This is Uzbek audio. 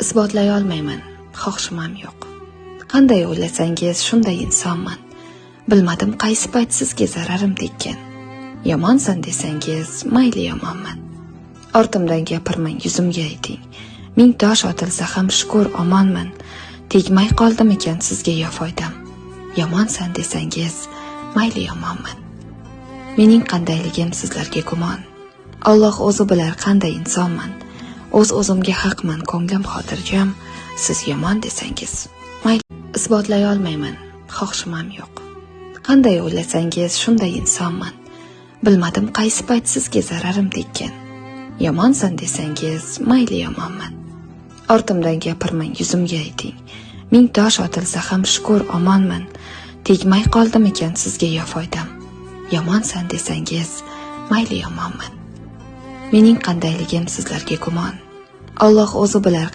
Isbotlay olmayman, xohishim ham yo'q. Qanday o'ylasangiz, shunday insonman. Bilmadim qaysi payt sizga zararim tekkan. Yomonsan desangiz, mayli yomonman. Ortimdan gapirmang, yuzimga ayting. Ming tosh otilsa ham shukr omonman. Tegmay qoldimikan sizga yo foydam. Yomonsan desangiz, mayli yomonman. Mening qandayligim sizlarga gumon. Alloh o'zi bilar qanday insonman. O'zimga haqman, ko'nglim xotirjam. Siz yomon desangiz, mayli. Isbotlay olmayman, xohishim ham yo'q. Qanday o'ylasangiz, shunday insonman. Bilmadim qaysi payt sizga zararim tekkan. Yomonsan desangiz, mayli yomonman. Ortimdan gapirmang, yuzimga ayting. Ming tosh otilsa ham shukr omonman. Tegmay qoldimikan sizga yo foydam. Yomonsan desangiz, mayli yomonman. Mening qandayligim sizlarga gumon. Alloh o'zi bilar